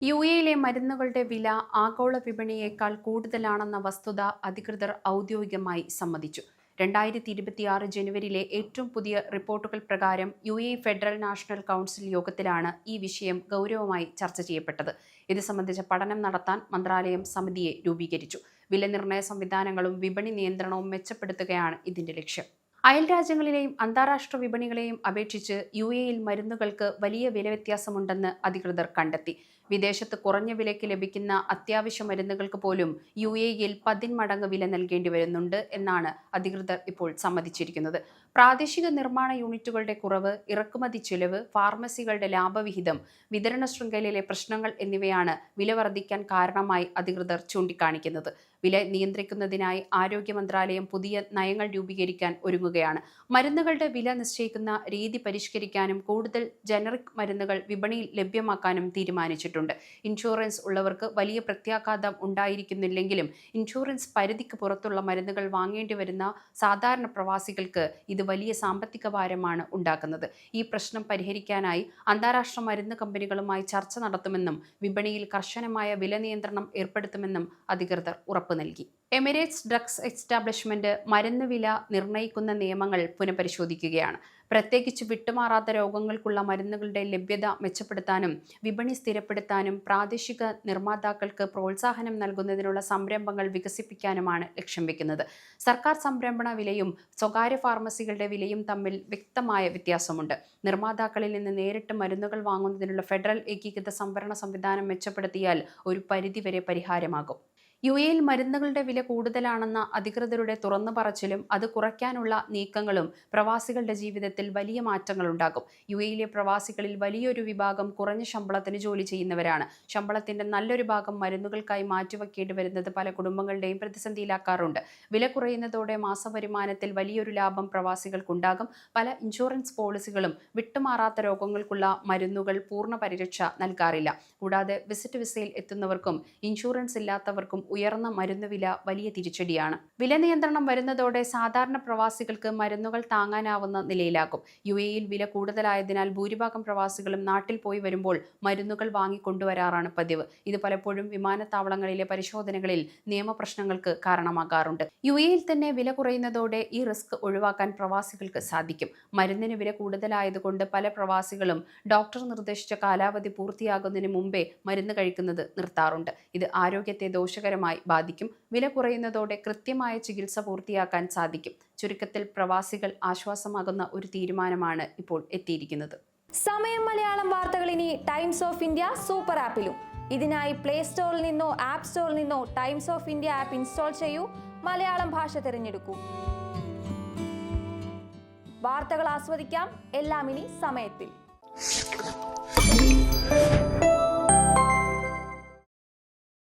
യുഎയിലെ മരുന്നുകളുടെ വില ആഗോള വിപണിയേക്കാൾ കൂടുതലാണെന്ന വസ്തുത അധികൃതർ ഔദ്യോഗികമായി സമ്മതിച്ചു. 2026 ജനുവരിയിലെ ഏറ്റവും പുതിയ റിപ്പോർട്ടുകൾ പ്രകാരം യുഎഇ ഫെഡറൽ നാഷണൽ കൗൺസിൽ യോഗത്തിലാണ് ഈ വിഷയം ഗൗരവമായി ചർച്ച ചെയ്യപ്പെട്ടത്. ഇത് സംബന്ധിച്ച പഠനം നടത്താൻ മന്ത്രാലയം സമിതിയെ രൂപീകരിച്ചു. വിലനിർണ്ണയ സംവിധാനങ്ങളും വിപണി നിയന്ത്രണവും മെച്ചപ്പെടുത്തുകയാണ് ഇതിന്റെ ലക്ഷ്യം. അയൽരാജ്യങ്ങളിലെയും അന്താരാഷ്ട്ര വിപണികളെയും അപേക്ഷിച്ച് യുഎഇയിൽ മരുന്നുകൾക്ക് വലിയ വില വ്യത്യാസമുണ്ടെന്ന് അധികൃതർ കണ്ടെത്തി. വിദേശത്ത് കുറഞ്ഞ വിലയ്ക്ക് ലഭിക്കുന്ന അത്യാവശ്യ മരുന്നുകൾക്ക് പോലും യുഎഇയിൽ 10 മടങ്ങ് വില നൽകേണ്ടി വരുന്നുണ്ട് എന്നാണ് അധികൃതർ ഇപ്പോൾ സമ്മതിച്ചിരിക്കുന്നത്. പ്രാദേശിക നിർമ്മാണ യൂണിറ്റുകളുടെ കുറവ്, ഇറക്കുമതി ചെലവ്, ഫാർമസികളുടെ ലാഭവിഹിതം, വിതരണ ശൃംഖലയിലെ പ്രശ്നങ്ങൾ എന്നിവയാണ് വില വർദ്ധിക്കാൻ കാരണമായി അധികൃതർ ചൂണ്ടിക്കാണിക്കുന്നത്. വില നിയന്ത്രിക്കുന്നതിനായി ആരോഗ്യ മന്ത്രാലയം പുതിയ നയങ്ങൾ രൂപീകരിക്കാൻ ഒരുങ്ങുകയാണ്. മരുന്നുകളുടെ വില നിശ്ചയിക്കുന്ന രീതി പരിഷ്കരിക്കാനും കൂടുതൽ ജനറിക് മരുന്നുകൾ വിപണിയിൽ ലഭ്യമാക്കാനും തീരുമാനിച്ചിട്ടുണ്ട്. ഇൻഷുറൻസ് ഉള്ളവർക്ക് വലിയ പ്രത്യാഘാതം ഉണ്ടായിരിക്കുന്നില്ലെങ്കിലും ഇൻഷുറൻസ് പരിധിക്ക് പുറത്തുള്ള മരുന്നുകൾ വാങ്ങേണ്ടി വരുന്ന സാധാരണ പ്രവാസികൾക്ക് ഇത് വലിയ സാമ്പത്തിക ഭാരമാണ് ഉണ്ടാക്കുന്നത്. ഈ പ്രശ്നം പരിഹരിക്കാനായി അന്താരാഷ്ട്ര മരുന്ന് കമ്പനികളുമായി ചർച്ച നടത്തുമെന്നും വിപണിയിൽ കർശനമായ വില നിയന്ത്രണം ഏർപ്പെടുത്തുമെന്നും അധികൃതർ ഉറപ്പു നൽകി. എമിറേറ്റ്സ് ഡ്രഗ്സ് എസ്റ്റാബ്ലിഷ്മെന്റ് മരുന്ന് വില നിർണ്ണയിക്കുന്ന നിയമങ്ങൾ പുനഃപരിശോധിക്കുകയാണ്. പ്രത്യേകിച്ച് വിട്ടുമാറാത്ത രോഗങ്ങൾക്കുള്ള മരുന്നുകളുടെ ലഭ്യത മെച്ചപ്പെടുത്താനും വിപണി സ്ഥിരപ്പെടുത്താനും പ്രാദേശിക നിർമ്മാതാക്കൾക്ക് പ്രോത്സാഹനം നൽകുന്നതിനുള്ള സംരംഭങ്ങൾ വികസിപ്പിക്കാനുമാണ് ലക്ഷ്യം വെക്കുന്നത്. സർക്കാർ സംരംഭണ വിലയും സ്വകാര്യ ഫാർമസികളുടെ വിലയും തമ്മിൽ വ്യക്തമായ വ്യത്യാസമുണ്ട്. നിർമ്മാതാക്കളിൽ നിന്ന് നേരിട്ട് മരുന്നുകൾ വാങ്ങുന്നതിനുള്ള ഫെഡറൽ ഏകീകൃത സംഭരണ സംവിധാനം മെച്ചപ്പെടുത്തിയാൽ ഒരു പരിധിവരെ പരിഹാരമാകും. യുഎഇയിൽ മരുന്നുകളുടെ വില കൂടുതലാണെന്ന അധികൃതരുടെ തുറന്നു പറച്ചിലും അത് കുറയ്ക്കാനുള്ള നീക്കങ്ങളും പ്രവാസികളുടെ ജീവിതത്തിൽ വലിയ മാറ്റങ്ങളുണ്ടാക്കും. യുഎഇയിലെ പ്രവാസികളിൽ വലിയൊരു വിഭാഗം കുറഞ്ഞ ശമ്പളത്തിന് ജോലി ചെയ്യുന്നവരാണ്. ശമ്പളത്തിന്റെ നല്ലൊരു ഭാഗം മരുന്നുകൾക്കായി മാറ്റിവെക്കേണ്ടി വരുന്നത് പല കുടുംബങ്ങളുടെയും പ്രതിസന്ധിയിലാക്കാറുണ്ട്. വില കുറയുന്നതോടെ മാസവരുമാനത്തിൽ വലിയൊരു ലാഭം പ്രവാസികൾക്കുണ്ടാകും. പല ഇൻഷുറൻസ് പോളിസികളും വിട്ടുമാറാത്ത രോഗങ്ങൾക്കുള്ള മരുന്നുകൾ പൂർണ്ണ പരിരക്ഷ നൽകാറില്ല. കൂടാതെ വിസിറ്റ് വിസയിൽ എത്തുന്നവർക്കും ഇൻഷുറൻസ് ഇല്ലാത്തവർക്കും ഉയർന്ന മരുന്ന് വില വലിയ തിരിച്ചടിയാണ്. വില നിയന്ത്രണം വരുന്നതോടെ സാധാരണ പ്രവാസികൾക്ക് മരുന്നുകൾ താങ്ങാനാവുന്ന നിലയിലാകും. യുഎഇയിൽ വില കൂടുതലായതിനാൽ ഭൂരിഭാഗം പ്രവാസികളും നാട്ടിൽ പോയി വരുമ്പോൾ മരുന്നുകൾ വാങ്ങിക്കൊണ്ടുവരാറാണ് പതിവ്. ഇത് പലപ്പോഴും വിമാനത്താവളങ്ങളിലെ പരിശോധനകളിൽ നിയമപ്രശ്നങ്ങൾക്ക് കാരണമാകാറുണ്ട്. യുഎഇയിൽ തന്നെ വില കുറയുന്നതോടെ ഈ റിസ്ക് ഒഴിവാക്കാൻ പ്രവാസികൾക്ക് സാധിക്കും. മരുന്നിന് വില കൂടുതലായതുകൊണ്ട് പല പ്രവാസികളും ഡോക്ടർ നിർദ്ദേശിച്ച കാലാവധി പൂർത്തിയാകുന്നതിന് മുമ്പേ മരുന്ന് കഴിക്കുന്നത് നിർത്താറുണ്ട്. ഇത് ആരോഗ്യത്തെ ദോഷകരമായി ബാധിക്കും. വില കുറയുന്നതോടെ കൃത്യമായ ചികിത്സ പൂർത്തിയാക്കാൻ സാധിക്കും. ചുരുക്കത്തിൽ പ്രവാസികൾ ആശ്വാസമാകുന്ന ഒരു തീരുമാനമാണ് ഇപ്പോൾ എത്തിയിരിക്കുന്നത്. സമയം മലയാളം വാർത്തകൾ ഇനി ടൈംസ് ഓഫ് ഇന്ത്യ സൂപ്പർ ആപ്പിലും. ഇതിനായി പ്ലേ സ്റ്റോറിൽ നിന്നോ ആപ്പ് സ്റ്റോറിൽ നിന്നോ times of India app install ചെയ്യൂ. മലയാളം ഭാഷ തിരഞ്ഞെടുക്കൂ. വാർത്തകൾ ആസ്വദിക്കാം. എല്ലാം ഇനി സമയത്തിൽ.